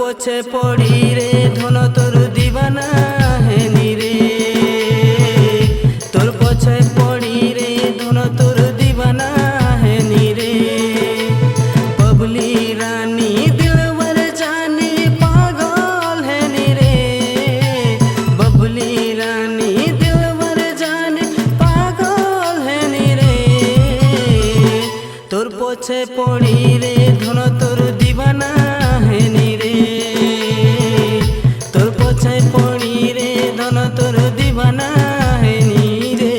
पोछे पड़ी रे धन तोर दीवाना है नी रे। तोर पोछे पड़ी रे धन तोर दीवाना है नी रे। बबली रानी दिलवर जाने पागल है नी रे। बबली रानी दिलवर जाने पागल है नी रे। तोर पोछे पड़ी रे धन तोर दीवाना है नी रे। तोर पोछे पड़ी रे धन तोर दीवाना है नी रे।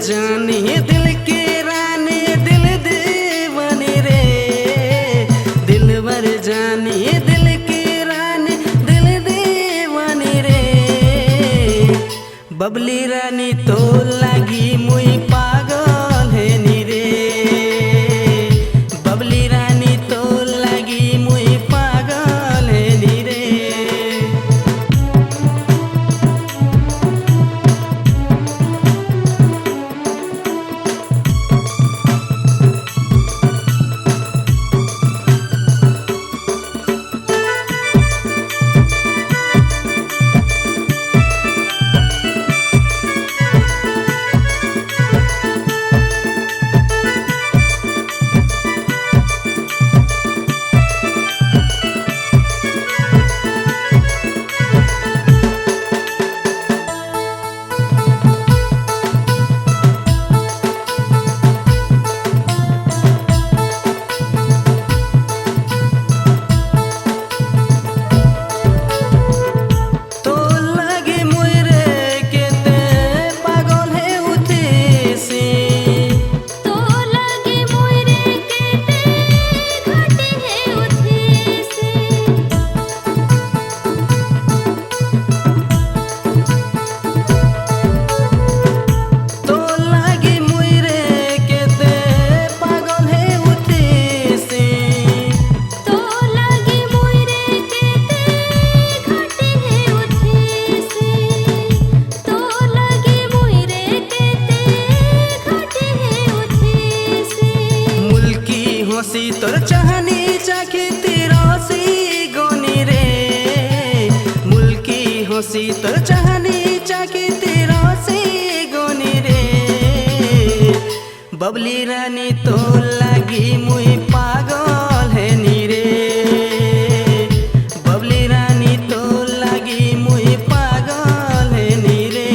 जाने दिल के रानी दिल दीवानी रे। दिलवर जाने दिल के रानी दिल दीवानी रे। बबली रानी तो लगी मुई पागल है नी रे। बबली रानी तो लगी मुई पागल है नी रे। तोर चाहनी चाखी तिरसी गोनी रे। मुल्की हंसी तोर चाहनी चाखी तिरसी गोनी रे। बबली रानी तो लगी मुई पागल है नी रे। बबली रानी तो लगी मुई पागल है नी रे।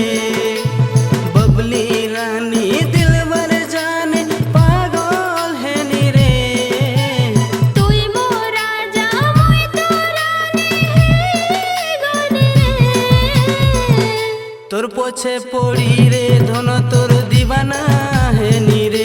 बबली रानी दिलवर जाने पागल है नी रे। तोर पोछे पड़ी रे धन तोर दीवाना है नी रे।